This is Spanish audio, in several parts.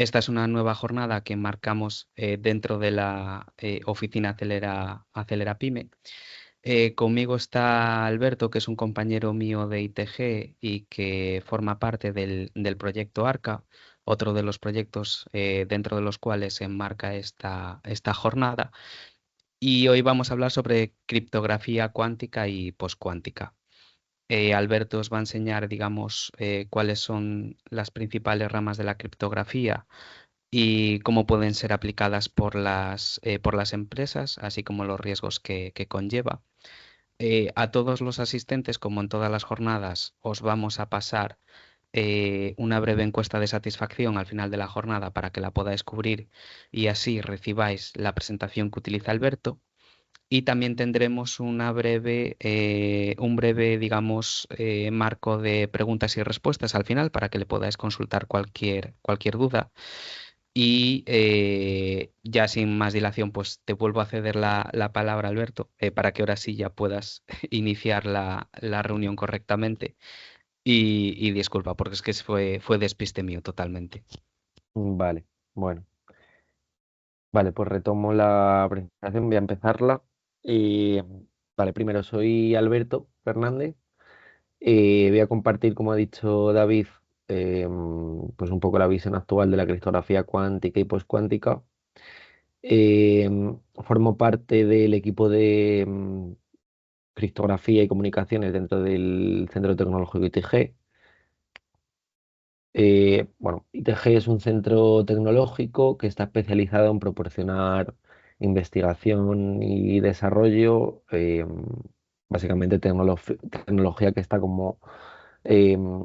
Esta es una nueva jornada que marcamos dentro de la oficina Acelera Pyme. Conmigo está Alberto, que es un compañero mío de ITG y que forma parte del proyecto ARCA, otro de los proyectos dentro de los cuales se enmarca esta jornada. Y hoy vamos a hablar sobre criptografía cuántica y poscuántica. Alberto os va a enseñar, digamos, cuáles son las principales ramas de la criptografía y cómo pueden ser aplicadas por las empresas, así como los riesgos que conlleva. A todos los asistentes, como en todas las jornadas, os vamos a pasar una breve encuesta de satisfacción al final de la jornada para que la podáis cubrir y así recibáis la presentación que utiliza Alberto. Y también tendremos un breve, digamos, marco de preguntas y respuestas al final para que le podáis consultar cualquier duda. Y ya sin más dilación, pues te vuelvo a ceder la palabra, Alberto, para que ahora sí ya puedas iniciar la reunión correctamente. Y disculpa, porque es que fue despiste mío totalmente. Vale, bueno, vale, pues retomo la presentación, voy a empezarla. Eh, vale, primero soy Alberto Fernández. Voy a compartir, como ha dicho David, pues un poco la visión actual de la criptografía cuántica y postcuántica. Eh, Formo parte del equipo de criptografía y comunicaciones dentro del Centro Tecnológico ITG. Bueno, ITG es un centro tecnológico que está especializado en proporcionar investigación y desarrollo, básicamente tecnología que está como em,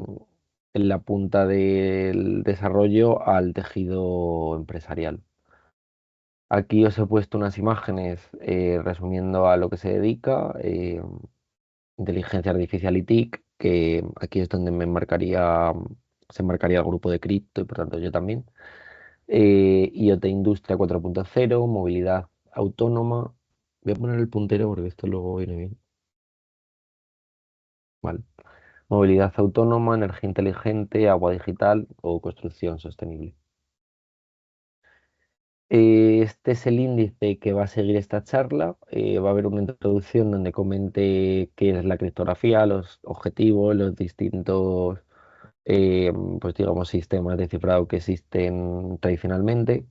en la punta del desarrollo al tejido empresarial. Aquí os he puesto unas imágenes resumiendo a lo que se dedica, inteligencia artificial y TIC, que aquí es donde se enmarcaría el grupo de cripto y por tanto yo también. IoT Industria 4.0, movilidad autónoma. Voy a poner el puntero porque esto luego viene bien. Vale. Movilidad autónoma, energía inteligente, agua digital o construcción sostenible. Este es el índice que va a seguir esta charla. Va a haber una introducción donde comente qué es la criptografía, los objetivos, los distintos, eh, pues digamos, sistemas de cifrado que existen tradicionalmente.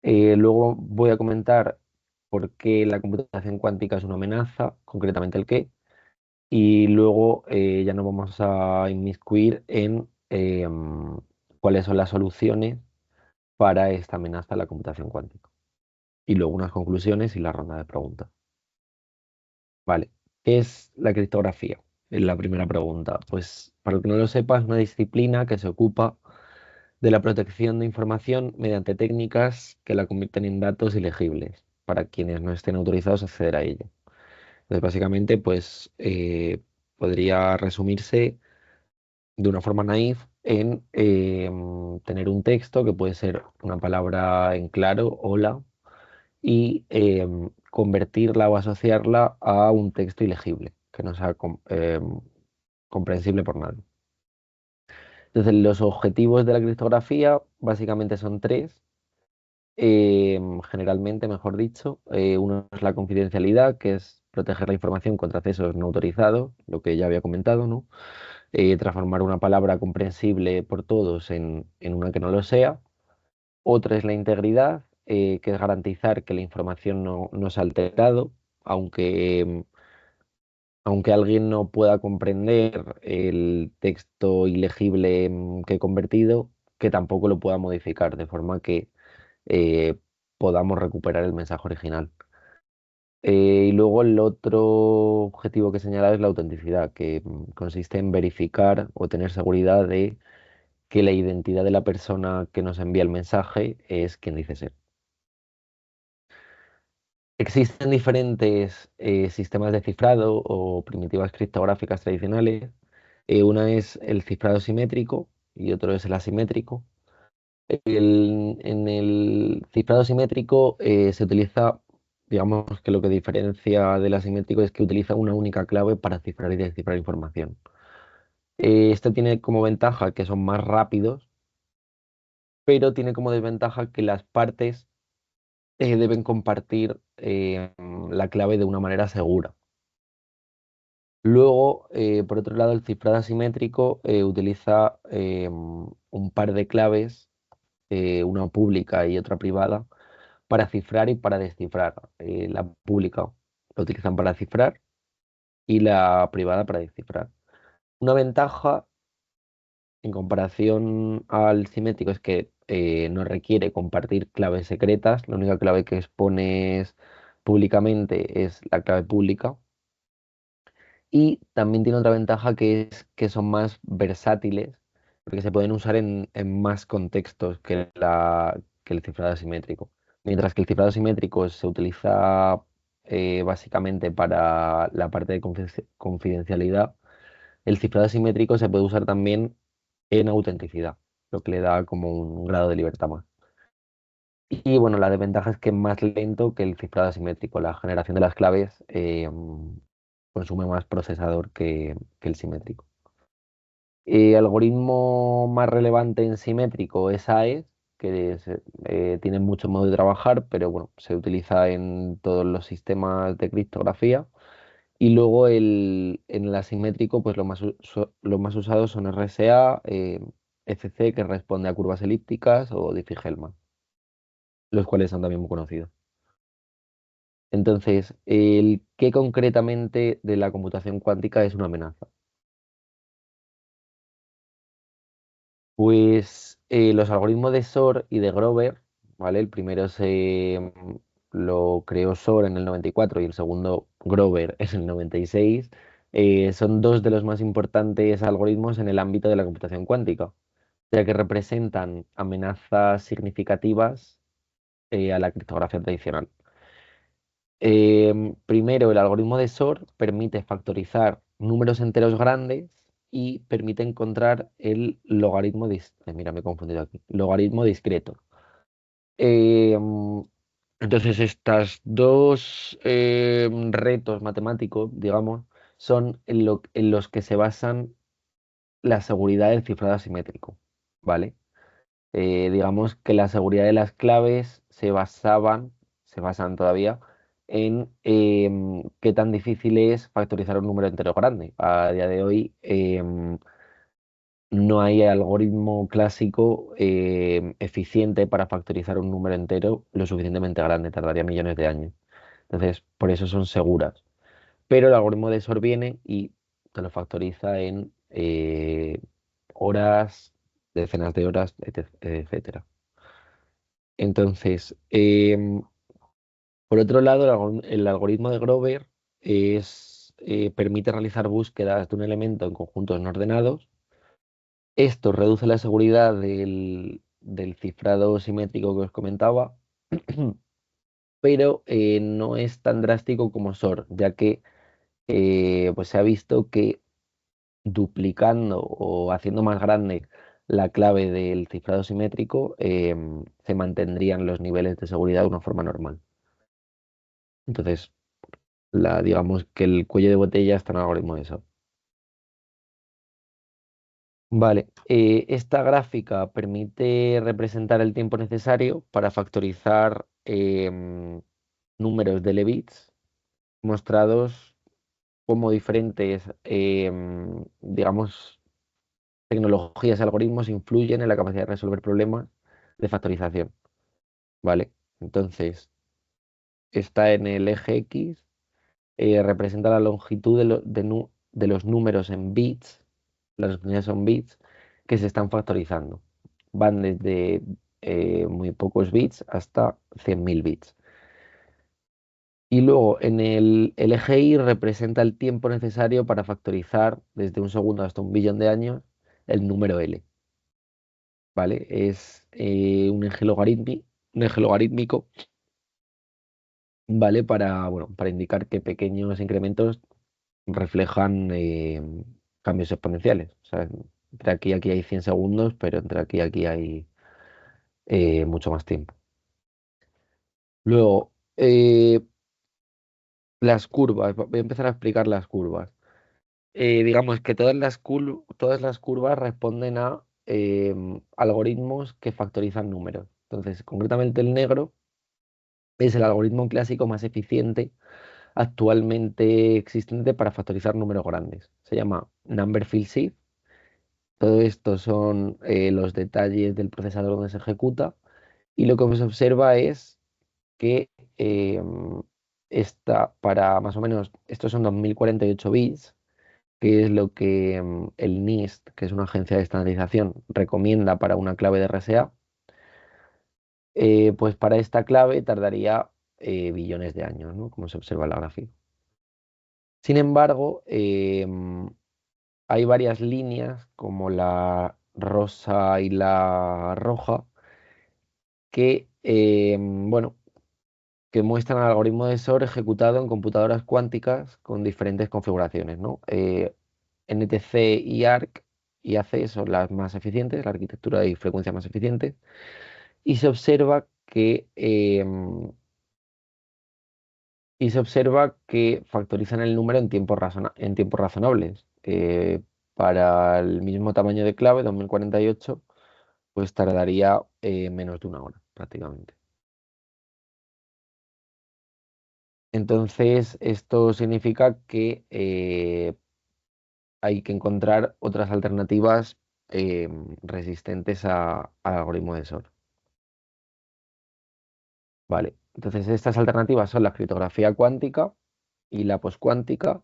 Luego voy a comentar por qué la computación cuántica es una amenaza, concretamente el qué, y luego ya nos vamos a inmiscuir en cuáles son las soluciones para esta amenaza a la computación cuántica. Y luego unas conclusiones y la ronda de preguntas. Vale, ¿qué es la criptografía? Es la primera pregunta. Pues para el que no lo sepa, es una disciplina que se ocupa de la protección de información mediante técnicas que la convierten en datos ilegibles para quienes no estén autorizados a acceder a ella. Entonces, básicamente, pues podría resumirse de una forma naif en tener un texto que puede ser una palabra en claro, hola, y convertirla o asociarla a un texto ilegible, que no sea comprensible por nadie. Entonces, los objetivos de la criptografía básicamente son tres, generalmente, mejor dicho. Uno es la confidencialidad, que es proteger la información contra accesos no autorizados, lo que ya había comentado, ¿no? Transformar una palabra comprensible por todos en una que no lo sea. Otra es la integridad, que es garantizar que la información no se ha alterado, aunque, aunque alguien no pueda comprender el texto ilegible que he convertido, que tampoco lo pueda modificar, de forma que eh, podamos recuperar el mensaje original. Y luego el otro objetivo que señala es la autenticidad, que consiste en verificar o tener seguridad de que la identidad de la persona que nos envía el mensaje es quien dice ser. Existen diferentes sistemas de cifrado o primitivas criptográficas tradicionales. Una es el cifrado simétrico y otro es el asimétrico. En el cifrado simétrico se utiliza, digamos que lo que diferencia del asimétrico es que utiliza una única clave para cifrar y descifrar información. Este tiene como ventaja que son más rápidos, pero tiene como desventaja que las partes deben compartir la clave de una manera segura. Luego, por otro lado, el cifrado asimétrico utiliza un par de claves, una pública y otra privada, para cifrar y para descifrar. La pública la utilizan para cifrar y la privada para descifrar. Una ventaja en comparación al simétrico es que no requiere compartir claves secretas, la única clave que expones públicamente es la clave pública. Y también tiene otra ventaja que es que son más versátiles, porque se pueden usar en más contextos que el cifrado asimétrico. Mientras que el cifrado asimétrico se utiliza básicamente para la parte de confidencialidad, el cifrado asimétrico se puede usar también en autenticidad, lo que le da como un grado de libertad más. Y bueno, la desventaja es que es más lento que el cifrado asimétrico. La generación de las claves consume más procesador que el simétrico. Algoritmo más relevante en simétrico es AES, tiene muchos modos de trabajar, pero bueno, se utiliza en todos los sistemas de criptografía. Y luego en el asimétrico, pues los más usados son RSA, FC, que responde a curvas elípticas, o Diffie-Hellman, los cuales son también muy conocidos. Entonces, ¿el qué concretamente de la computación cuántica es una amenaza? Pues los algoritmos de Shor y de Grover, ¿vale? El primero lo creó Shor en el 94 y el segundo Grover en el 96. Son dos de los más importantes algoritmos en el ámbito de la computación cuántica, ya que representan amenazas significativas a la criptografía tradicional. Primero, el algoritmo de Shor permite factorizar números enteros grandes y permite encontrar el mira, me he confundido aquí. Logaritmo discreto. Em, entonces, estos dos retos matemáticos, digamos, son en los que se basan la seguridad del cifrado asimétrico, ¿vale? Digamos que la seguridad de las claves se basan todavía en qué tan difícil es factorizar un número entero grande. A día de hoy no hay algoritmo clásico eficiente para factorizar un número entero lo suficientemente grande, tardaría millones de años. Entonces, por eso son seguras. Pero el algoritmo de SOR viene y te lo factoriza en horas, decenas de horas, etcétera. Entonces, por otro lado, el algoritmo de Grover permite realizar búsquedas de un elemento en conjuntos no ordenados. Esto reduce la seguridad del cifrado simétrico que os comentaba, pero no es tan drástico como SOR, ya que pues se ha visto que duplicando o haciendo más grande la clave del cifrado simétrico, se mantendrían los niveles de seguridad de una forma normal. Entonces, digamos que el cuello de botella está en el algoritmo de SOP. Vale, esta gráfica permite representar el tiempo necesario para factorizar números de Levits mostrados como diferentes, digamos, tecnologías y algoritmos influyen en la capacidad de resolver problemas de factorización, ¿vale? Entonces, está en el eje X, representa la longitud de los números en bits, las unidades son bits, que se están factorizando. Van desde muy pocos bits hasta 100.000 bits. Y luego el eje Y representa el tiempo necesario para factorizar desde un segundo hasta un billón de años el número L. ¿Vale? Es un eje logarítmico, ¿vale? Bueno, para indicar que pequeños incrementos reflejan cambios exponenciales. O sea, entre aquí y aquí hay 100 segundos, pero entre aquí y aquí hay mucho más tiempo. Luego, las curvas. Voy a empezar a explicar las curvas. Digamos que todas las curvas responden a algoritmos que factorizan números. Entonces, concretamente el negro es el algoritmo clásico más eficiente actualmente existente para factorizar números grandes. Se llama Number Field Shift. Todo esto son los detalles del procesador donde se ejecuta y lo que se observa es que para más o menos, estos son 2048 bits, que es lo que el NIST, que es una agencia de estandarización, recomienda para una clave de RSA. Pues para esta clave tardaría billones de años, ¿no? Como se observa en la gráfica. Sin embargo, hay varias líneas, como la rosa y la roja, que, bueno, que muestran el algoritmo de SOR ejecutado en computadoras cuánticas con diferentes configuraciones, ¿no? NTC y ARC y AC son las más eficientes, la arquitectura y frecuencia más eficientes, y se observa que factorizan el número en tiempos razonables. Para el mismo tamaño de clave, 2048, pues tardaría menos de una hora prácticamente. Entonces, esto significa que hay que encontrar otras alternativas resistentes al algoritmo de SOR. Vale, entonces estas alternativas son la criptografía cuántica y la poscuántica.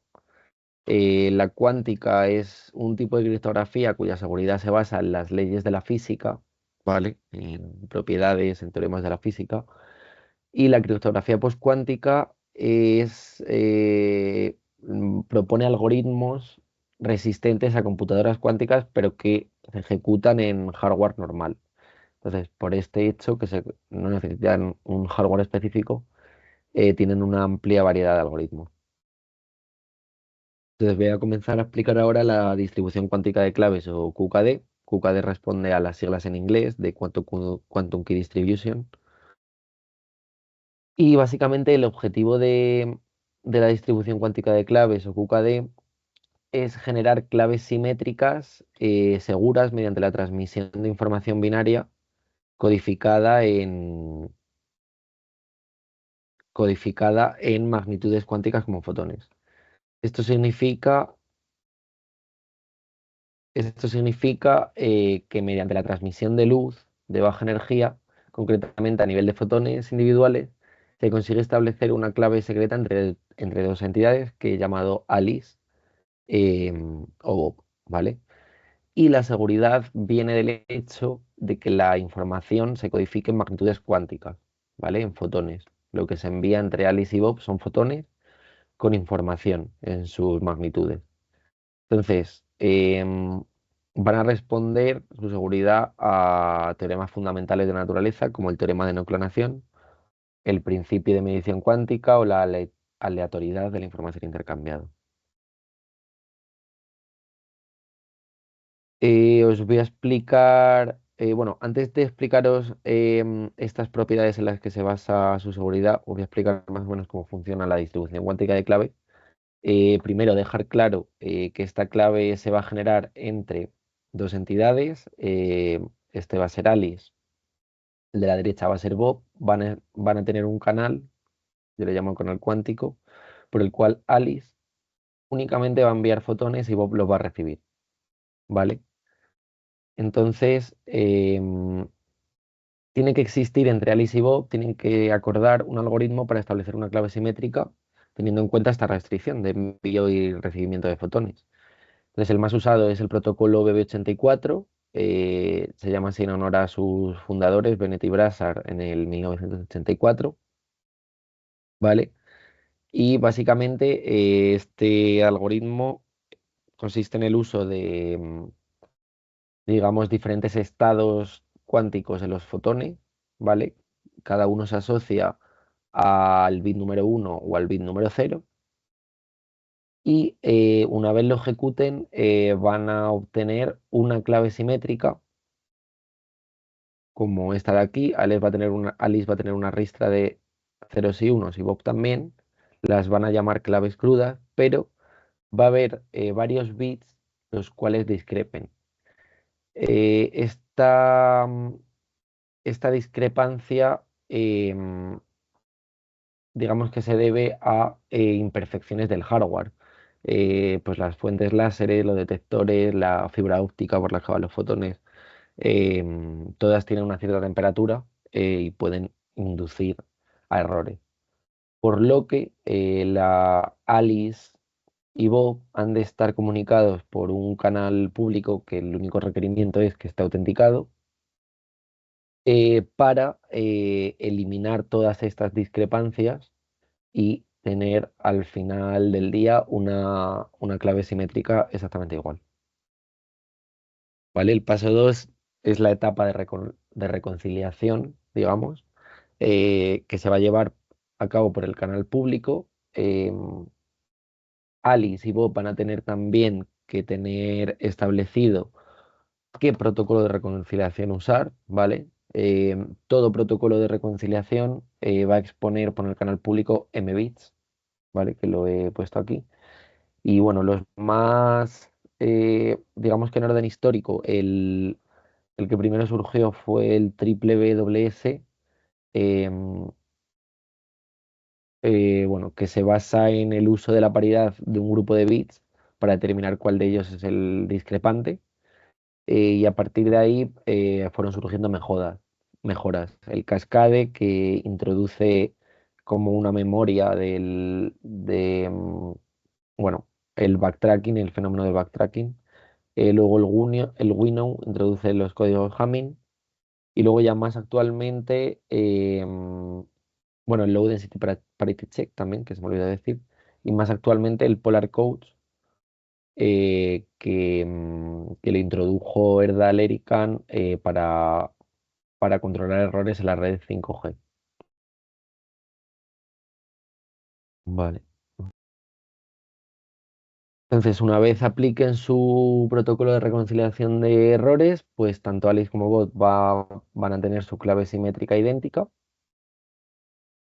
La cuántica es un tipo de criptografía cuya seguridad se basa en las leyes de la física, ¿vale? En propiedades, en teoremas de la física. Y la criptografía postcuántica propone algoritmos resistentes a computadoras cuánticas, pero que se ejecutan en hardware normal. Entonces, por este hecho, no necesitan un hardware específico, tienen una amplia variedad de algoritmos. Entonces, voy a comenzar a explicar ahora la distribución cuántica de claves o QKD. QKD responde a las siglas en inglés de Quantum Key Distribution. Y básicamente el objetivo de la distribución cuántica de claves o QKD es generar claves simétricas seguras mediante la transmisión de información binaria codificada en, codificada en magnitudes cuánticas como fotones. Esto significa, que mediante la transmisión de luz de baja energía, concretamente a nivel de fotones individuales, se consigue establecer una clave secreta entre dos entidades que he llamado Alice o Bob, ¿vale? Y la seguridad viene del hecho de que la información se codifique en magnitudes cuánticas, ¿vale? En fotones. Lo que se envía entre Alice y Bob son fotones con información en sus magnitudes. Entonces, van a responder su seguridad a teoremas fundamentales de naturaleza, como el teorema de no clonación, el principio de medición cuántica o la aleatoriedad de la información intercambiada. Os voy a explicar, bueno, antes de explicaros estas propiedades en las que se basa su seguridad, os voy a explicar más o menos cómo funciona la distribución cuántica de clave. Primero, dejar claro que esta clave se va a generar entre dos entidades. Este va a ser Alice, el de la derecha va a ser Bob. Van a tener un canal, yo le llamo canal cuántico, por el cual Alice únicamente va a enviar fotones y Bob los va a recibir, ¿vale? Entonces, tiene que existir entre Alice y Bob, tienen que acordar un algoritmo para establecer una clave simétrica, teniendo en cuenta esta restricción de envío y recibimiento de fotones. Entonces, el más usado es el protocolo BB84, se llama así en honor a sus fundadores, Bennett y Brassard, en el 1984, ¿vale? Y básicamente este algoritmo consiste en el uso de, digamos, diferentes estados cuánticos de los fotones, ¿vale? Cada uno se asocia al bit número uno o al bit número cero y una vez lo ejecuten van a obtener una clave simétrica como esta de aquí. Alice va a tener una ristra de ceros y unos y Bob también. Las van a llamar claves crudas, pero va a haber varios bits los cuales discrepen. Esta, esta discrepancia, digamos que se debe a imperfecciones del hardware. Pues las fuentes láseres, los detectores, la fibra óptica por la que van los fotones, todas tienen una cierta temperatura y pueden inducir a errores. Por lo que la Alice y Bob han de estar comunicados por un canal público que el único requerimiento es que esté autenticado para eliminar todas estas discrepancias y tener al final del día una clave simétrica exactamente igual. ¿Vale? El paso 2 es la etapa de reconciliación, digamos, que se va a llevar a cabo por el canal público. Alice y Bob van a tener también que tener establecido qué protocolo de reconciliación usar, ¿vale? Todo protocolo de reconciliación va a exponer por el canal público mbits, ¿vale? Que lo he puesto aquí. Y bueno, los más, digamos que en orden histórico, el que primero surgió fue el triple WS, em, bueno, que se basa en el uso de la paridad de un grupo de bits para determinar cuál de ellos es el discrepante. Y a partir de ahí fueron surgiendo mejoras. El Cascade, que introduce como una memoria bueno, el backtracking, el fenómeno del backtracking. Luego el Winnow introduce los códigos Hamming. Y luego ya más actualmente, bueno, el Low Density Parity Check también, que se me olvidó decir. Y más actualmente el Polar Codes, que le introdujo Erdal Erican para controlar errores en la red 5G. Vale. Entonces, una vez apliquen su protocolo de reconciliación de errores, pues tanto Alice como Bot van a tener su clave simétrica idéntica.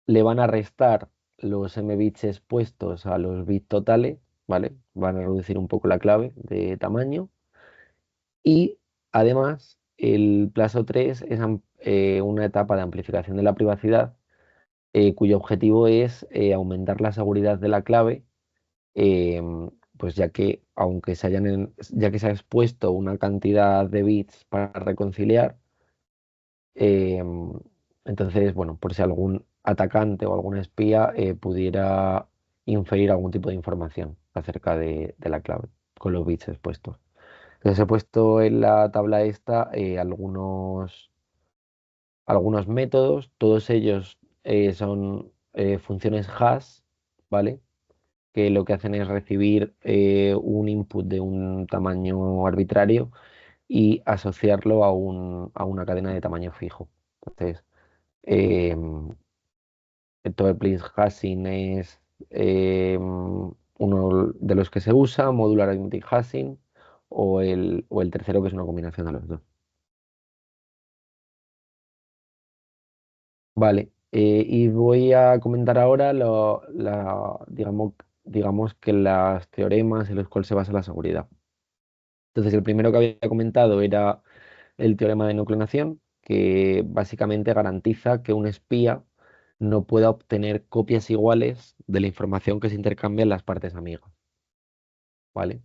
Le van a restar los m bits expuestos a los bits totales, ¿vale? Van a reducir un poco la clave de tamaño. Y además, el plazo 3 es una etapa de amplificación de la privacidad cuyo objetivo es aumentar la seguridad de la clave, pues ya que aunque ya que se ha expuesto una cantidad de bits para reconciliar, em, entonces, bueno, por si algún atacante o algún espía pudiera inferir algún tipo de información acerca de la clave con los bits expuestos. Les he puesto en la tabla esta algunos métodos, todos ellos son funciones hash, ¿vale? Que lo que hacen es recibir un input de un tamaño arbitrario y asociarlo a una cadena de tamaño fijo. Entonces, eh, el Total Hashing es uno de los que se usa, Modular Arithmetic Hashing, o el tercero que es una combinación de los dos. Vale, y voy a comentar ahora digamos que los teoremas en los cuales se basa la seguridad. Entonces, el primero que había comentado era el teorema de nucleonación, que básicamente garantiza que un espía no pueda obtener copias iguales de la información que se intercambian las partes amigas, ¿vale?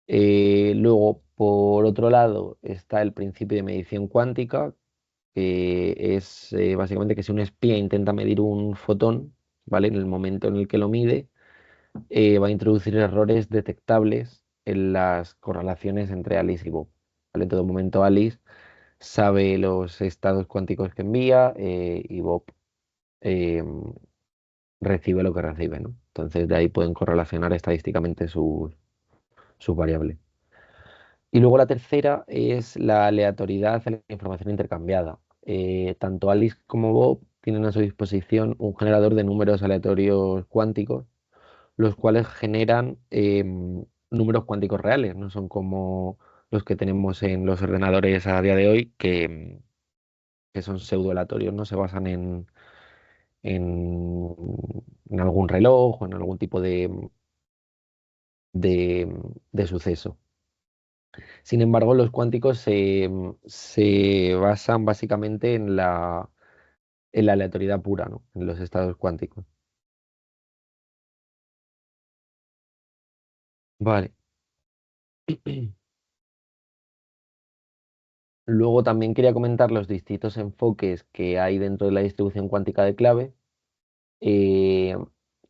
Luego, por otro lado, está el principio de medición cuántica, que es básicamente que si un espía intenta medir un fotón, ¿vale? En el momento en el que lo mide, va a introducir errores detectables en las correlaciones entre Alice y Bob. ¿Vale? En todo momento Alice sabe los estados cuánticos que envía y Bob eh, recibe lo que recibe, ¿no? Entonces de ahí pueden correlacionar estadísticamente sus variables. Y luego la tercera es la aleatoriedad de la información intercambiada. Tanto Alice como Bob tienen a su disposición un generador de números aleatorios cuánticos, los cuales generan números cuánticos reales, no son como los que tenemos en los ordenadores a día de hoy, que son pseudo aleatorios, no se basan en, en algún reloj o en algún tipo de suceso. Sin embargo, los cuánticos se basan básicamente en la aleatoriedad pura, ¿no? En los estados cuánticos. Vale. Luego también quería comentar los distintos enfoques que hay dentro de la distribución cuántica de clave. Eh,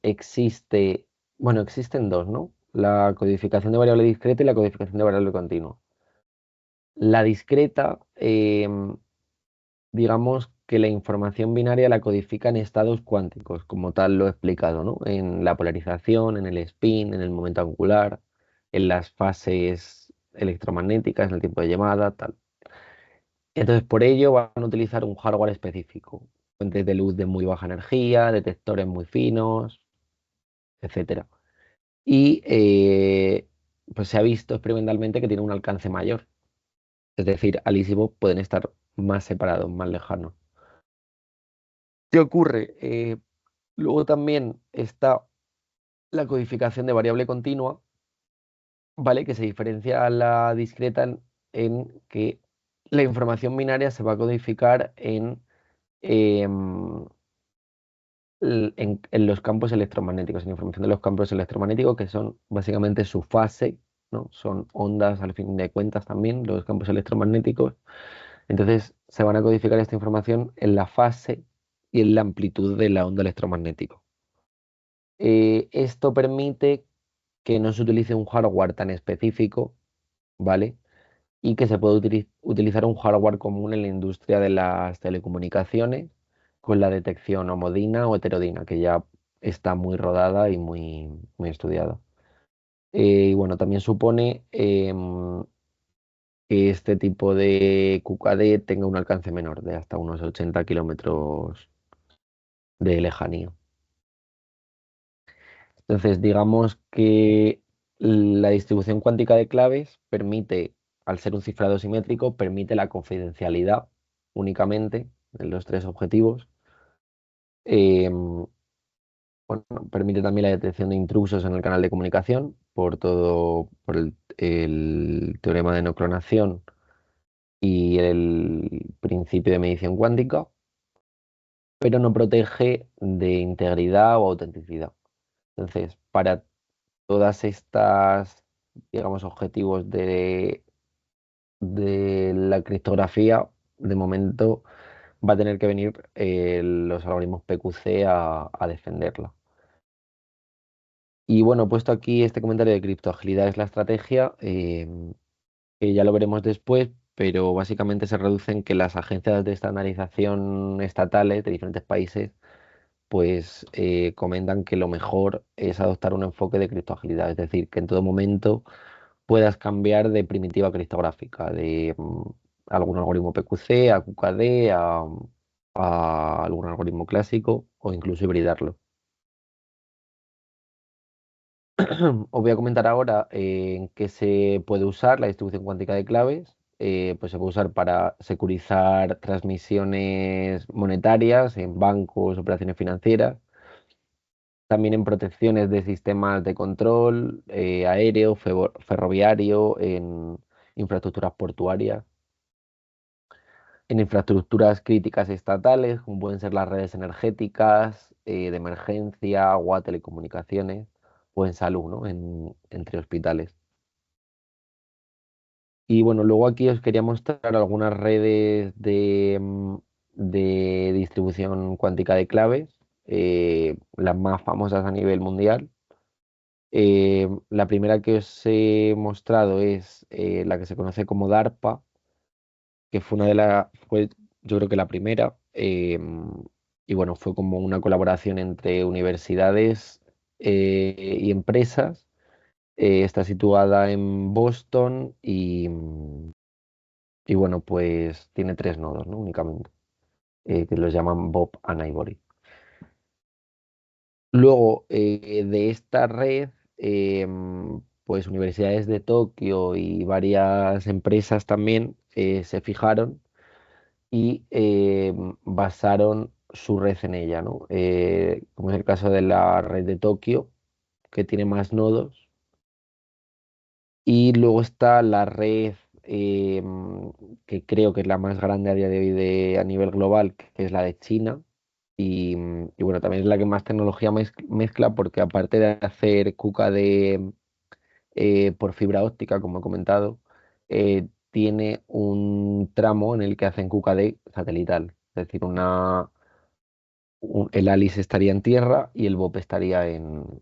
existe, bueno, existen dos, ¿no? La codificación de variable discreta y la codificación de variable continua. La discreta, digamos que la información binaria la codifica en estados cuánticos, como tal lo he explicado, ¿no? En la polarización, en el spin, en el momento angular, en las fases electromagnéticas, en el tiempo de llamada, tal. Entonces, por ello van a utilizar un hardware específico, fuentes de luz de muy baja energía, detectores muy finos, etcétera. Y pues se ha visto experimentalmente que tiene un alcance mayor. Es decir, Alice y Bob pueden estar más separados, más lejanos. ¿Qué ocurre? Luego también está la codificación de variable continua, ¿vale? Que se diferencia a la discreta en que la información binaria se va a codificar em, en los campos electromagnéticos, en información de los campos electromagnéticos, que son básicamente su fase, ¿no? Son ondas al fin de cuentas también, los campos electromagnéticos. Entonces se van a codificar esta información en la fase y en la amplitud de la onda electromagnética. Esto permite que no se utilice un hardware tan específico, ¿vale? Y que se puede utilizar un hardware común en la industria de las telecomunicaciones con la detección homodina o heterodina, que ya está muy rodada y muy estudiada. Y bueno, también supone que este tipo de QKD tenga un alcance menor, de hasta unos 80 kilómetros de lejanía. Entonces, digamos que la distribución cuántica de claves permite, al ser un cifrado simétrico, permite la confidencialidad únicamente en los tres objetivos. Em, bueno, permite también la detección de intrusos en el canal de comunicación por el teorema de no clonación y el principio de medición cuántica, pero no protege de integridad o autenticidad. Entonces, para todas estas, digamos, objetivos de la criptografía, de momento va a tener que venir los algoritmos PQC a defenderla. Y bueno, he puesto aquí este comentario de criptoagilidad es la estrategia, que ya lo veremos después, pero básicamente se reduce en que las agencias de estandarización estatales de diferentes países pues comentan que lo mejor es adoptar un enfoque de criptoagilidad, es decir, que en todo momento puedas cambiar de primitiva criptográfica, de algún algoritmo PQC a QKD, a algún algoritmo clásico o incluso hibridarlo. Os voy a comentar ahora en qué se puede usar la distribución cuántica de claves. Pues se puede usar para securizar transmisiones monetarias en bancos, operaciones financieras, también en protecciones de sistemas de control aéreo, ferroviario, en infraestructuras portuarias, en infraestructuras críticas estatales, como pueden ser las redes energéticas, de emergencia, agua, telecomunicaciones, o en salud, ¿no? Entre hospitales. Y bueno, luego aquí os quería mostrar algunas redes de distribución cuántica de claves, las más famosas a nivel mundial. La primera que os he mostrado es la que se conoce como DARPA, que fue fue yo creo que la primera, y bueno, fue como una colaboración entre universidades y empresas. Está situada en Boston y bueno, pues tiene tres nodos, ¿no? Únicamente, que los llaman Bob and Ivory. Luego, de esta red, pues universidades de Tokio y varias empresas también se fijaron y basaron su red en ella, ¿no? Como es el caso de la red de Tokio, que tiene más nodos, Y luego está la red que creo que es la más grande a día de hoy a nivel global, que es la de China. Y bueno, también es la que más tecnología mezcla porque aparte de hacer QKD por fibra óptica, como he comentado, tiene un tramo en el que hacen QKD satelital. Es decir, el ALICE estaría en tierra y el BOP estaría en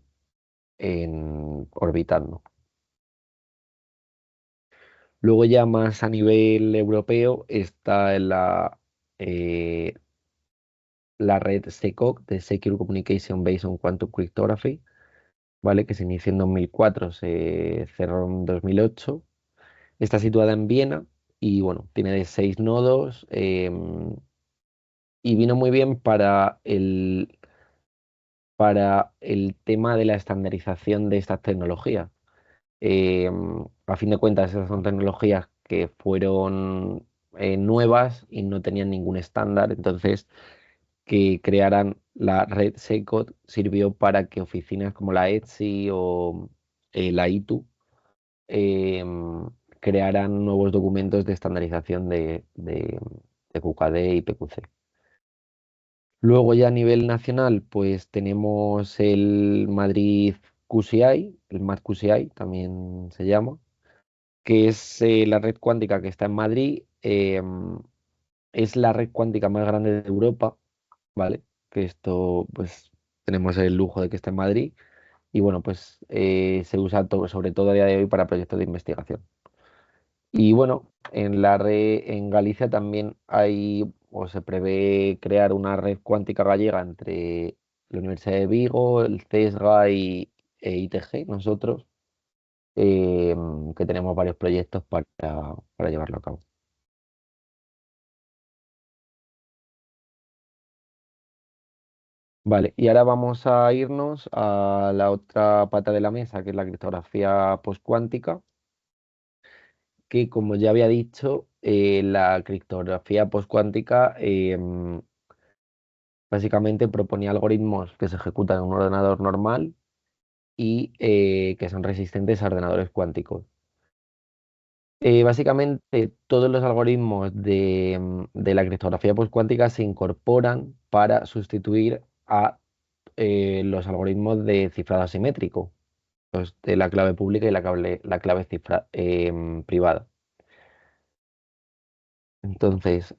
orbitando. Luego ya más a nivel europeo está eh, la red SECOC, de Secure Communication Based on Quantum Cryptography, ¿vale? Que se inició en 2004, se cerró en 2008. Está situada en Viena y bueno, tiene de 6 nodos, y vino muy bien para el tema de la estandarización de estas tecnologías. A fin de cuentas, esas son tecnologías que fueron nuevas y no tenían ningún estándar, entonces que crearan la red SECOT sirvió para que oficinas como la ETSI o la ITU crearan nuevos documentos de estandarización de QKD y PQC. Luego ya a nivel nacional, pues tenemos el Madrid QCI, el MAD QCI también se llama, que es la red cuántica que está en Madrid. Es la red cuántica más grande de Europa, ¿vale? Que esto, pues tenemos el lujo de que esté en Madrid y bueno, pues se usa sobre todo a día de hoy para proyectos de investigación. Y bueno, en Galicia también hay o se prevé crear una red cuántica gallega entre la Universidad de Vigo, el CESGA e ITG, nosotros, que tenemos varios proyectos para llevarlo a cabo. Vale, y ahora vamos a irnos a la otra pata de la mesa, que es la criptografía postcuántica, que como ya había dicho, la criptografía postcuántica básicamente proponía algoritmos que se ejecutan en un ordenador normal y que son resistentes a ordenadores cuánticos. Básicamente todos los algoritmos de la criptografía postcuántica se incorporan para sustituir a los algoritmos de cifrado asimétrico, los de la clave pública y la clave privada. Entonces,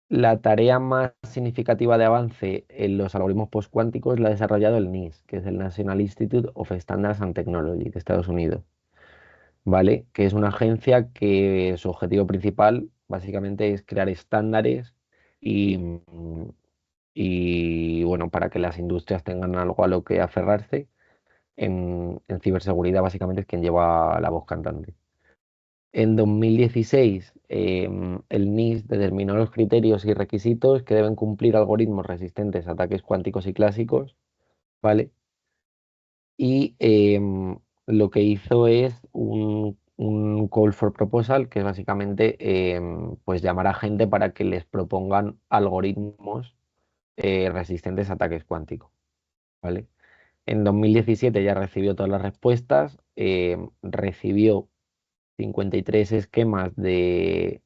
la tarea más significativa de avance en los algoritmos postcuánticos la ha desarrollado el NIST, que es el National Institute of Standards and Technology de Estados Unidos, ¿vale? Que es una agencia que su objetivo principal básicamente es crear estándares y, y bueno, para que las industrias tengan algo a lo que aferrarse. En ciberseguridad básicamente es quien lleva la voz cantante. En 2016, el NIST determinó los criterios y requisitos que deben cumplir algoritmos resistentes a ataques cuánticos y clásicos, ¿vale? Y lo que hizo es un call for proposal, que es básicamente pues llamar a gente para que les propongan algoritmos resistentes a ataques cuánticos, ¿vale? En 2017 ya recibió todas las respuestas, recibió 53 esquemas de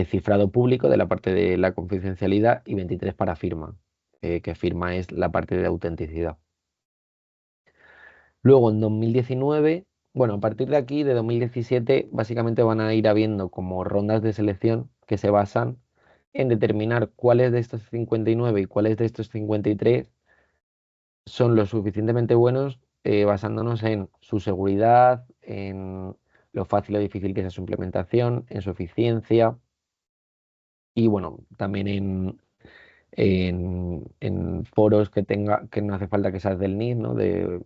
cifrado público de la parte de la confidencialidad y 23 para firma, que firma es la parte de autenticidad. Luego en 2019, bueno, a partir de aquí, de 2017, básicamente van a ir habiendo como rondas de selección que se basan en determinar cuáles de estos 59 y cuáles de estos 53 son lo suficientemente buenos, basándonos en su seguridad, en lo fácil o difícil que sea su implementación, en su eficiencia y bueno, también en foros que no hace falta que seas del NIST, ¿no? De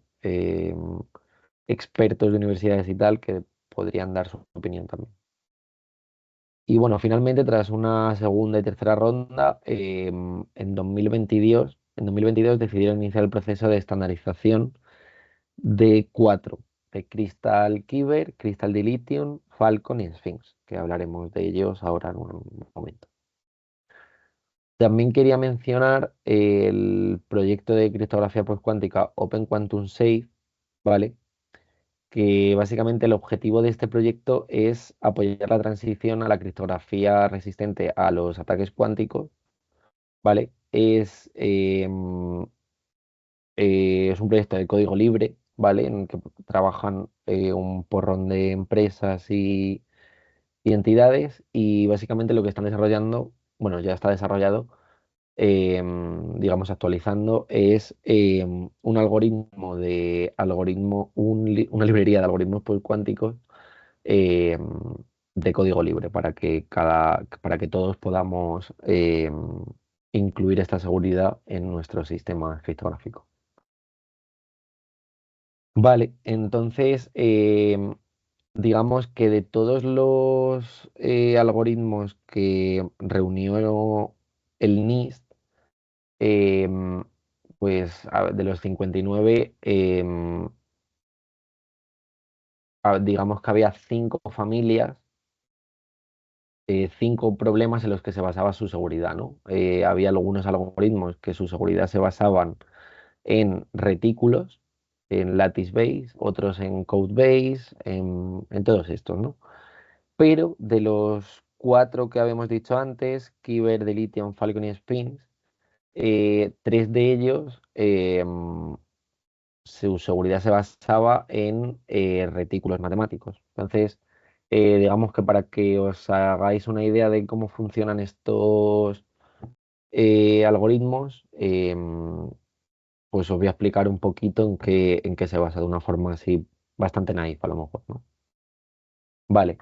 expertos de universidades y tal que podrían dar su opinión también. Y bueno, finalmente, tras una segunda y tercera ronda, en 2022 decidieron iniciar el proceso de estandarización de cuatro, de Crystal Kyber, Crystal Dilithium, Falcon y Sphinx, que hablaremos de ellos ahora en un momento. También quería mencionar el proyecto de criptografía postcuántica Open Quantum Safe, ¿vale? que básicamente el objetivo de este proyecto es apoyar la transición a la criptografía resistente a los ataques cuánticos, ¿vale? Es un proyecto de código libre, ¿vale? En el que trabajan un porrón de empresas y entidades y básicamente lo que están desarrollando, bueno, ya está desarrollado, digamos, actualizando, es un algoritmo una librería de algoritmos cuánticos em, de código libre para que todos podamos incluir esta seguridad en nuestro sistema criptográfico. Vale, entonces, digamos que de todos los algoritmos que reunió el NIST, em, pues de los 59, digamos que había cinco familias, cinco problemas en los que se basaba su seguridad, ¿no? Había algunos algoritmos que su seguridad se basaban en retículos, en lattice base, otros en code base, en todos estos, ¿no? Pero de los cuatro que habíamos dicho antes, Kyber, Dilithium, Falcon y Sphinx, tres de ellos, su seguridad se basaba en retículos matemáticos. Entonces, digamos que para que os hagáis una idea de cómo funcionan estos algoritmos, pues os voy a explicar un poquito en qué se basa de una forma así bastante naif a lo mejor, ¿no? Vale.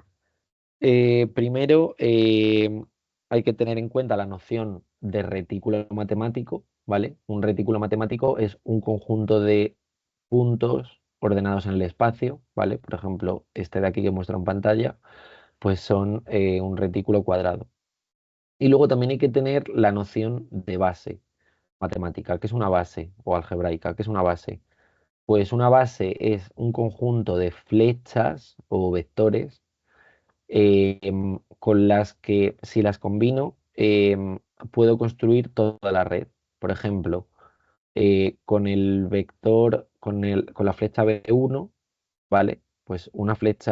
Primero, hay que tener en cuenta la noción de retículo matemático, ¿vale? Un retículo matemático es un conjunto de puntos ordenados en el espacio, ¿vale? Por ejemplo, este de aquí que muestra en pantalla, pues son un retículo cuadrado. Y luego también hay que tener la noción de base matemática. ¿Qué es una base? O algebraica, ¿qué es una base? Pues una base es un conjunto de flechas o vectores con las que si las combino puedo construir toda la red. Por ejemplo, con el vector, con la flecha B1, ¿vale? Pues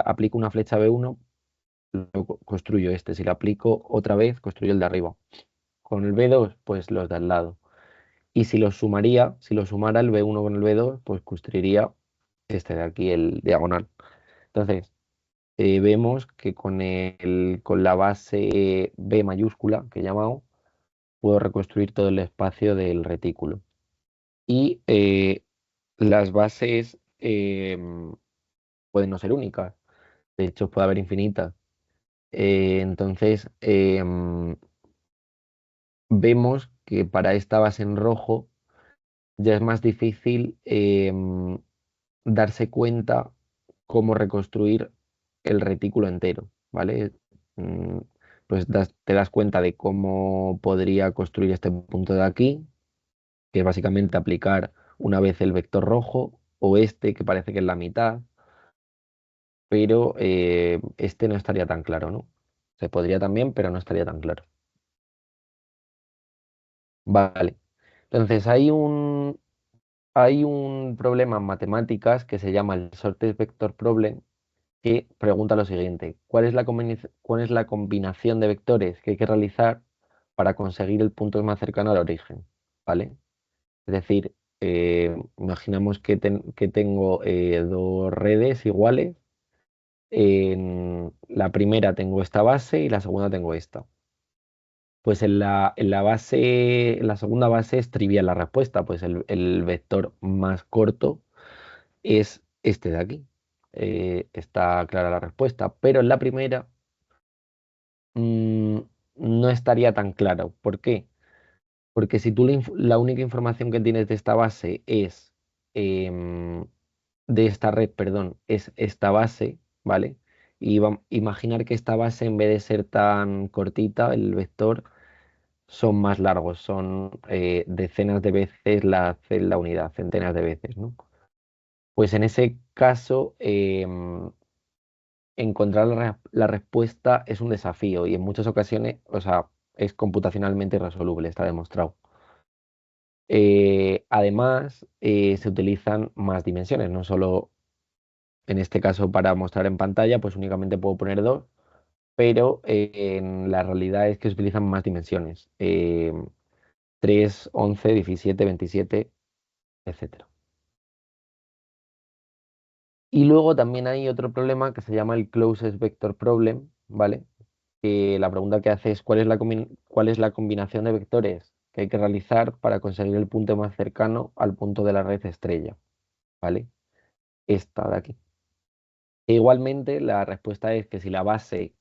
aplico una flecha B1, luego construyo este. Si la aplico otra vez, construyo el de arriba. Con el B2, pues los de al lado. Y si lo sumara el B1 con el B2, pues construiría este de aquí, el diagonal. Entonces, vemos que con la base B mayúscula que he llamado, puedo reconstruir todo el espacio del retículo. Y las bases pueden no ser únicas, de hecho puede haber infinitas. Entonces, vemos que para esta base en rojo ya es más difícil darse cuenta cómo reconstruir el retículo entero, ¿vale? Mm, Pues te das cuenta de cómo podría construir este punto de aquí, que es básicamente aplicar una vez el vector rojo, o este, que parece que es la mitad, pero este no estaría tan claro, ¿no? Se podría también, pero no estaría tan claro. Vale. Entonces hay un problema en matemáticas que se llama el Shortest Vector Problem, que pregunta lo siguiente: ¿cuál es la combinación de vectores que hay que realizar para conseguir el punto más cercano al origen? ¿Vale? Es decir, imaginamos que tengo dos redes iguales. En la primera tengo esta base y la segunda tengo esta. Pues en la segunda base es trivial la respuesta, pues el vector más corto es este de aquí. Está clara la respuesta, pero en la primera mm, no estaría tan claro. ¿Por qué? Porque si tú la única información que tienes de esta base es, em, de esta red, perdón, es esta base, ¿vale? Y imaginar que esta base, en vez de ser tan cortita, el vector, son más largos, son decenas de veces la unidad, centenas de veces, ¿no? Pues en ese caso, encontrar la respuesta es un desafío y en muchas ocasiones, o sea, es computacionalmente irresoluble, está demostrado. Además, se utilizan más dimensiones, no solo En este caso, para mostrar en pantalla, pues únicamente puedo poner dos, pero en la realidad es que se utilizan más dimensiones. 3, 11, 17, 27, etcétera. Y luego también hay otro problema que se llama el Closest Vector Problem, ¿vale? Que la pregunta que hace es cuál es la combinación de vectores que hay que realizar para conseguir el punto más cercano al punto de la red estrella, ¿vale? Esta de aquí. E igualmente, la respuesta es que si la base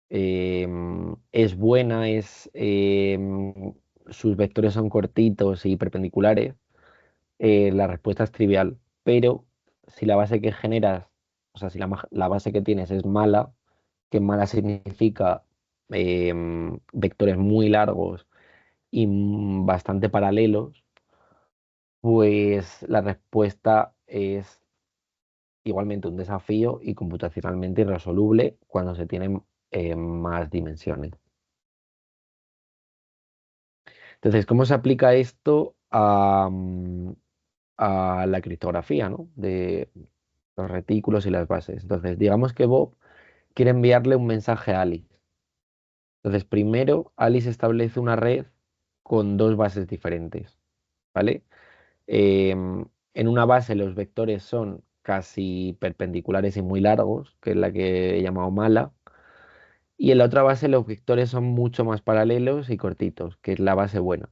es buena, sus vectores son cortitos y perpendiculares, la respuesta es trivial. Pero si la base que generas, o sea, si la base que tienes es mala, que mala significa vectores muy largos y bastante paralelos, pues la respuesta es igualmente un desafío y computacionalmente irresoluble cuando se tienen más dimensiones. Entonces, ¿cómo se aplica esto a la criptografía, ¿no? De los retículos y las bases? Entonces, digamos que Bob quiere enviarle un mensaje a Alice. Entonces, primero, Alice establece una red con dos bases diferentes, ¿vale? En una base los vectores son casi perpendiculares y muy largos, que es la que he llamado mala, y en la otra base los vectores son mucho más paralelos y cortitos, que es la base buena.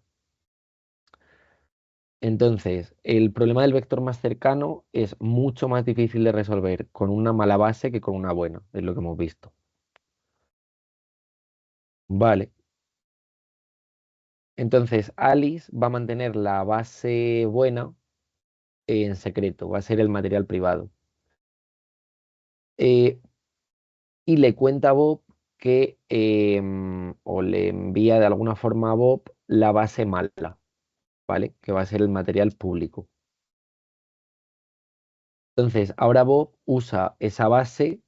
Entonces, el problema del vector más cercano es mucho más difícil de resolver con una mala base que con una buena, es lo que hemos visto. Vale, entonces Alice va a mantener la base buena en secreto, va a ser el material privado. Eh, y le cuenta a Bob que, o le envía de alguna forma a Bob la base mala, ¿vale? Que va a ser el material público. Entonces, ahora Bob usa esa base,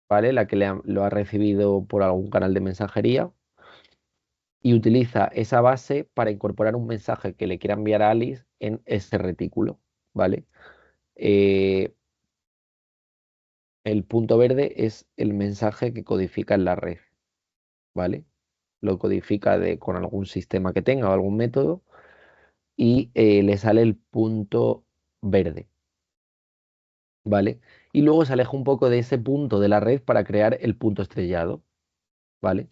¿vale? La que lo ha recibido por algún canal de mensajería, y utiliza esa base para incorporar un mensaje que le quiera enviar a Alice en ese retículo, ¿vale? Eh, el punto verde es el mensaje que codifica en la red, ¿vale? Lo codifica con algún sistema que tenga o algún método y le sale el punto verde, ¿vale? Y luego se aleja un poco de ese punto de la red para crear el punto estrellado, ¿vale?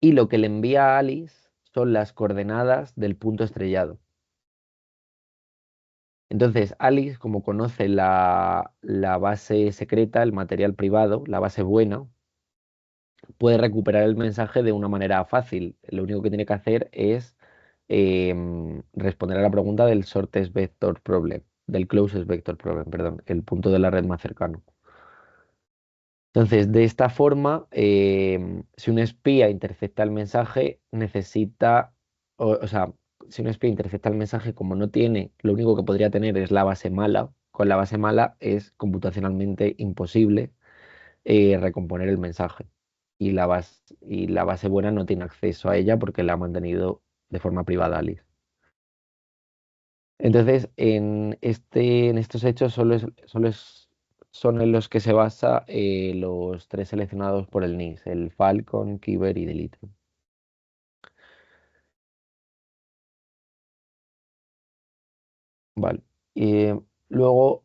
Y lo que le envía a Alice son las coordenadas del punto estrellado. Entonces, Alice, como conoce la base secreta, el material privado, la base buena, puede recuperar el mensaje de una manera fácil. Lo único que tiene que hacer es responder a la pregunta del shortest vector problem, del closest vector problem, perdón, el punto de la red más cercano. Entonces, de esta forma, si un espía intercepta el mensaje, necesita, o sea, si un espía intercepta el mensaje, como no tiene, lo único que podría tener es la base mala. Con la base mala es computacionalmente imposible recomponer el mensaje. Y la base buena no tiene acceso a ella porque la ha mantenido de forma privada Alice. Entonces, en estos hechos son en los que se basa los tres seleccionados por el NIST, el Falcon, Kyber y Deletrium. Vale. Luego,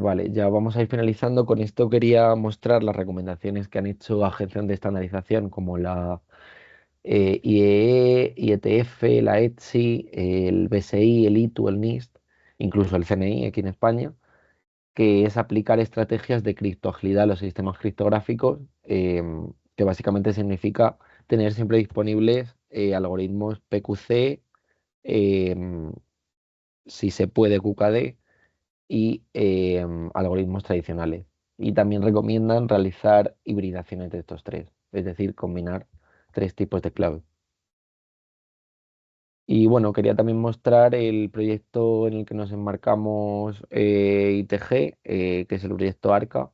vale, ya vamos a ir finalizando. Con esto quería mostrar las recomendaciones que han hecho agencias de estandarización como la IEE, IETF, la ETSI, el BSI, el ITU, el NIST, incluso el CNI aquí en España, que es aplicar estrategias de criptoagilidad a los sistemas criptográficos, que básicamente significa tener siempre disponibles algoritmos PQC, em, si se puede QKD, y algoritmos tradicionales. Y también recomiendan realizar hibridaciones de estos tres, es decir, combinar tres tipos de clave. Y bueno, quería también mostrar el proyecto en el que nos enmarcamos ITG, que es el proyecto ARCA,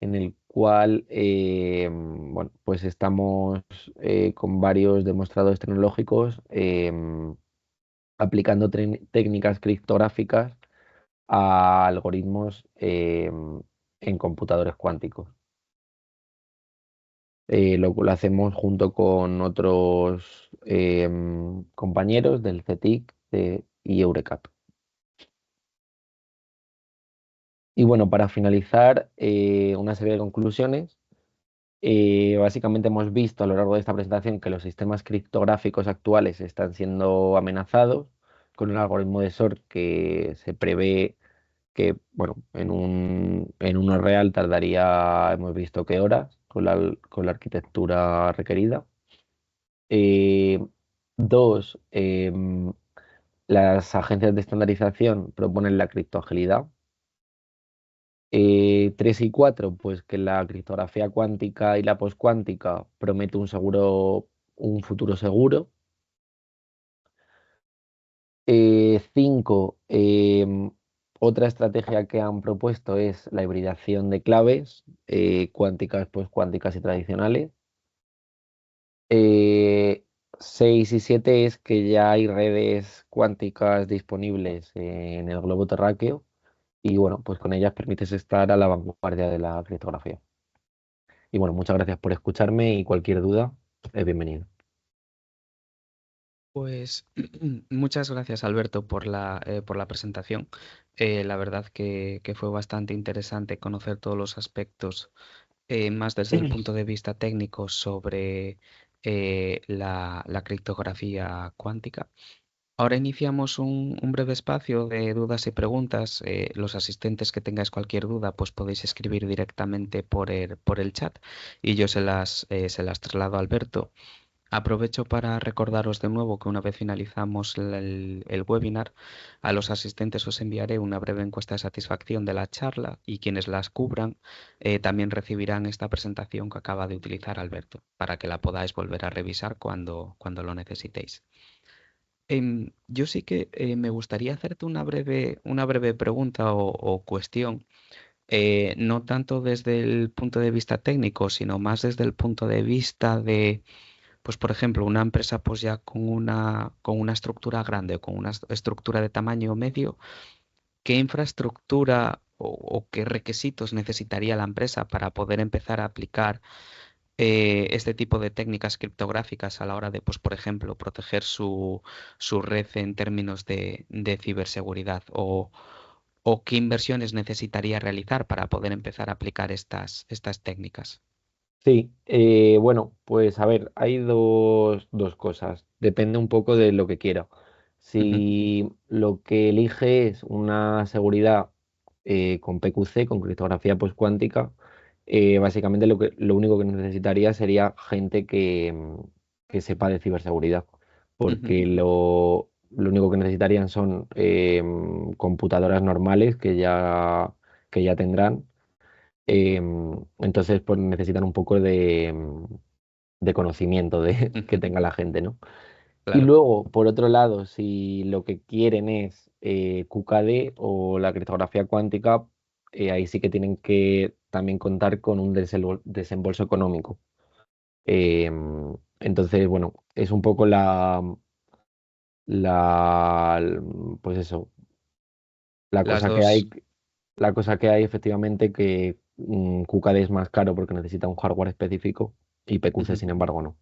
en el cual bueno, pues estamos con varios demostradores tecnológicos aplicando técnicas criptográficas a algoritmos en computadores cuánticos. Lo hacemos junto con otros compañeros del CETIC y Eurecat. Y bueno, para finalizar, una serie de conclusiones. Básicamente hemos visto a lo largo de esta presentación que los sistemas criptográficos actuales están siendo amenazados con un algoritmo de SOR que se prevé que, bueno, en uno real tardaría, hemos visto que horas con la arquitectura requerida. Eh, Dos, las agencias de estandarización proponen la criptoagilidad. Tres y cuatro, pues que la criptografía cuántica y la poscuántica promete un futuro seguro. Cinco, otra estrategia que han propuesto es la hibridación de claves cuánticas, poscuánticas y tradicionales. Eh, Seis y siete es que ya hay redes cuánticas disponibles en el globo terráqueo y bueno, pues con ellas permites estar a la vanguardia de la criptografía. Y bueno, muchas gracias por escucharme y cualquier duda es bienvenido. Pues muchas gracias, Alberto, por la presentación. La verdad que fue bastante interesante conocer todos los aspectos, más desde el punto de vista técnico sobre la criptografía cuántica. Ahora iniciamos un breve espacio de dudas y preguntas. Los asistentes que tengáis cualquier duda, pues podéis escribir directamente por el chat y yo se las traslado a Alberto. Aprovecho para recordaros de nuevo que una vez finalizamos el webinar, a los asistentes os enviaré una breve encuesta de satisfacción de la charla y quienes las cubran también recibirán esta presentación que acaba de utilizar Alberto para que la podáis volver a revisar cuando lo necesitéis. Yo sí que me gustaría hacerte una breve pregunta o cuestión, no tanto desde el punto de vista técnico, sino más desde el punto de vista de, pues por ejemplo, una empresa pues ya con una estructura grande o con una estructura de tamaño medio, ¿qué infraestructura o qué requisitos necesitaría la empresa para poder empezar a aplicar este tipo de técnicas criptográficas a la hora de, pues, por ejemplo, proteger su red en términos de ciberseguridad o qué inversiones necesitaría realizar para poder empezar a aplicar estas técnicas? Sí, bueno, pues a ver, hay dos cosas. Depende un poco de lo que quiera. Ujú, Si lo que elige es una seguridad con PQC, con criptografía postcuántica, básicamente lo único que necesitaría sería gente que sepa de ciberseguridad, ujú, porque lo único que necesitarían son computadoras normales que ya tendrán. Entonces, pues necesitan un poco de conocimiento que ujú, tenga la gente, ¿no? Y claro. luego, por otro lado, si lo que quieren es QKD o la criptografía cuántica, ahí sí que tienen que también contar con un desembolso económico. Entonces, bueno, es un poco la, pues eso, la Las cosa que dos, hay. La cosa que hay efectivamente que QKD es más caro porque necesita un hardware específico y PQC, ujú, sin embargo, no.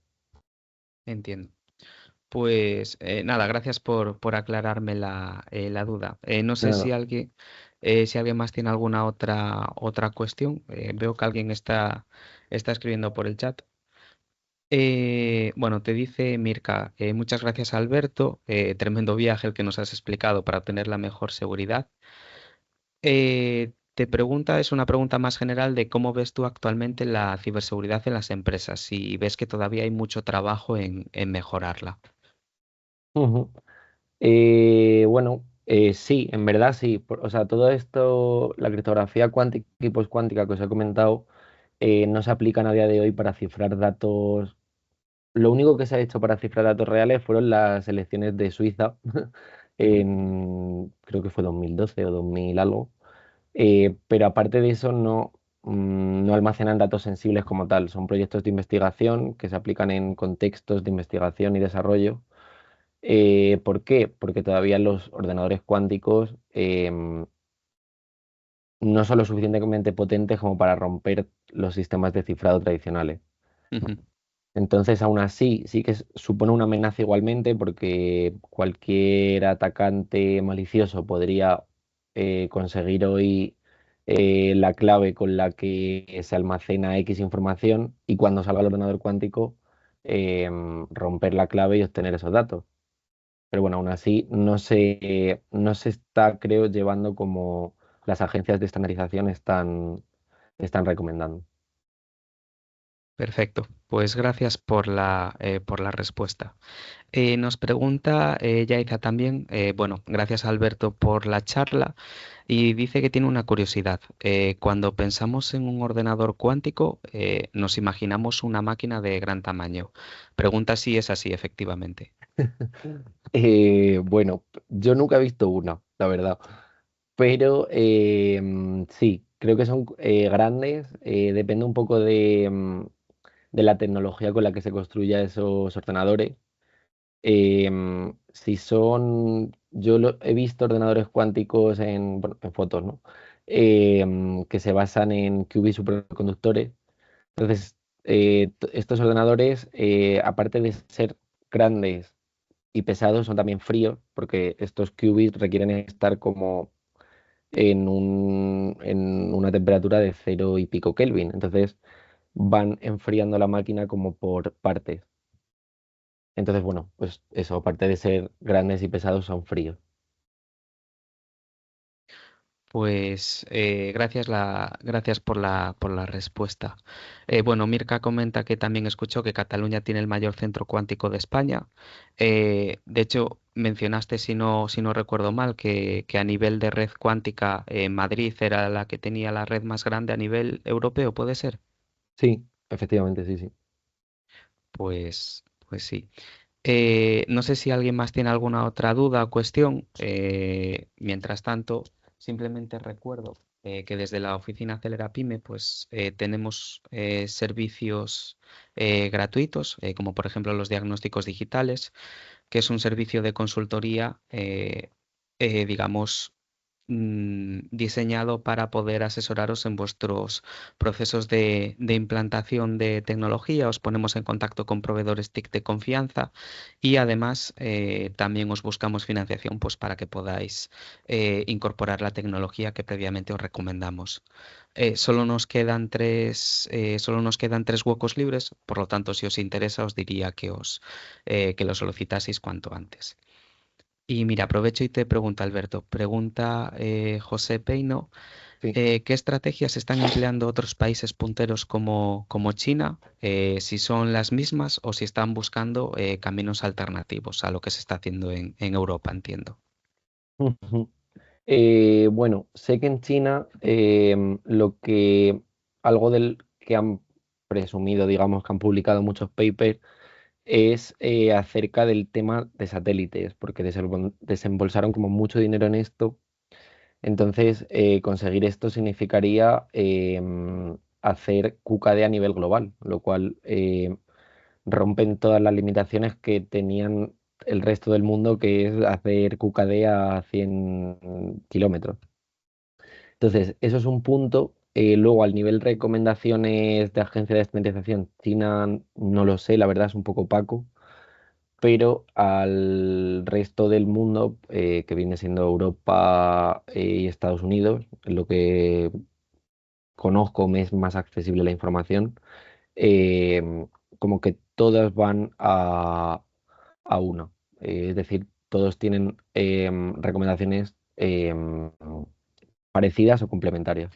entiendo. Pues nada, gracias por aclararme la duda. No sé Nada. si alguien más tiene alguna otra cuestión. Veo que alguien está escribiendo por el chat. Bueno, te dice Mirka, muchas gracias Alberto, tremendo viaje el que nos has explicado para obtener la mejor seguridad. Te pregunta, es una pregunta más general de cómo ves tú actualmente la ciberseguridad en las empresas, si ves que todavía hay mucho trabajo en mejorarla. Ujú. Bueno, sí, en verdad sí. O sea, todo esto, la criptografía cuántica y postcuántica que os he comentado, no se aplican a día de hoy para cifrar datos. Lo único que se ha hecho para cifrar datos reales fueron las elecciones de Suiza Ujú, creo que fue 2012 o 2000 algo. Pero aparte de eso, no almacenan datos sensibles como tal. Son proyectos de investigación que se aplican en contextos de investigación y desarrollo. ¿Por qué? Porque todavía los ordenadores cuánticos no son lo suficientemente potentes como para romper los sistemas de cifrado tradicionales. Ujú. Entonces, aún así, sí que supone una amenaza igualmente porque cualquier atacante malicioso podría conseguir hoy la clave con la que se almacena X información y cuando salga el ordenador cuántico romper la clave y obtener esos datos. Pero bueno, aún así no se está, creo, llevando como las agencias de estandarización están recomendando. Perfecto, pues gracias por la respuesta. Nos pregunta Yaiza también, bueno, gracias Alberto por la charla y dice que tiene una curiosidad. Cuando pensamos en un ordenador cuántico, nos imaginamos una máquina de gran tamaño. Pregunta si es así, efectivamente. Bueno, yo nunca he visto una, la verdad. Pero sí, creo que son grandes. Depende un poco de la tecnología con la que se construya esos ordenadores. Si son, he visto ordenadores cuánticos bueno, en fotos, ¿no? Que se basan en qubits superconductores. Entonces, estos ordenadores, aparte de ser grandes y pesados, son también fríos, porque estos qubits requieren estar como en una temperatura de cero y pico Kelvin. Entonces van enfriando la máquina como por partes. Entonces, bueno, pues eso, aparte de ser grandes y pesados, son fríos. Pues gracias, gracias por la respuesta. Bueno, Mirka comenta que también escuchó que Cataluña tiene el mayor centro cuántico de España. De hecho, mencionaste, si no recuerdo mal, que a nivel de red cuántica, Madrid era la que tenía la red más grande a nivel europeo, ¿puede ser? Sí, efectivamente, sí, sí. Pues sí. No sé si alguien más tiene alguna otra duda o cuestión. Mientras tanto, simplemente recuerdo que desde la oficina Acelera Pyme, pues tenemos servicios gratuitos, como por ejemplo los diagnósticos digitales, que es un servicio de consultoría, digamos, diseñado para poder asesoraros en vuestros procesos de implantación de tecnología. Os ponemos en contacto con proveedores TIC de confianza y además también os buscamos financiación pues, para que podáis incorporar la tecnología que previamente os recomendamos. Solo nos quedan tres huecos libres, por lo tanto, si os interesa, os diría que lo solicitaseis cuanto antes. Y mira, aprovecho y te pregunto, Alberto, pregunta José Peino, Sí. ¿qué estrategias están empleando otros países punteros como China? Si son las mismas o si están buscando caminos alternativos a lo que se está haciendo en Europa, entiendo. Ujú. Bueno, sé que en China algo del que han presumido, digamos, que han publicado muchos papers, es acerca del tema de satélites, porque desembolsaron como mucho dinero en esto. Entonces, conseguir esto significaría hacer QKD a nivel global, lo cual rompen todas las limitaciones que tenían el resto del mundo, que es hacer QKD a 100 kilómetros. Entonces, eso es un punto. Luego, al nivel recomendaciones de agencia de estandarización, China no lo sé, la verdad es un poco opaco, pero al resto del mundo, que viene siendo Europa y Estados Unidos, en lo que conozco me es más accesible la información, como que todas van a uno. Es decir, todos tienen recomendaciones parecidas o complementarias.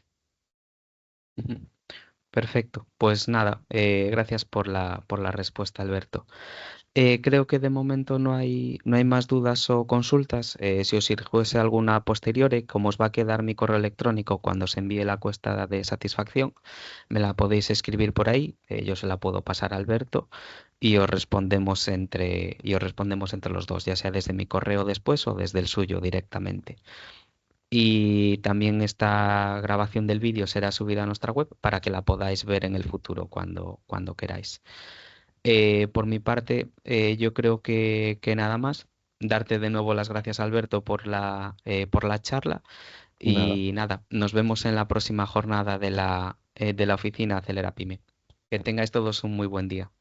Ujú. Perfecto. Pues nada, gracias por la respuesta, Alberto. Creo que de momento no hay más dudas o consultas. Si os surgiese alguna posteriore, como os va a quedar mi correo electrónico cuando se envíe la encuesta de satisfacción, me la podéis escribir por ahí, yo se la puedo pasar a Alberto y os respondemos entre los dos, ya sea desde mi correo después o desde el suyo directamente. Y también esta grabación del vídeo será subida a nuestra web para que la podáis ver en el futuro cuando queráis. Por mi parte, yo creo que nada más. Darte de nuevo las gracias, Alberto, por la charla Nada. y nada, nos vemos en la próxima jornada de la oficina Acelera Pyme. Que tengáis todos un muy buen día.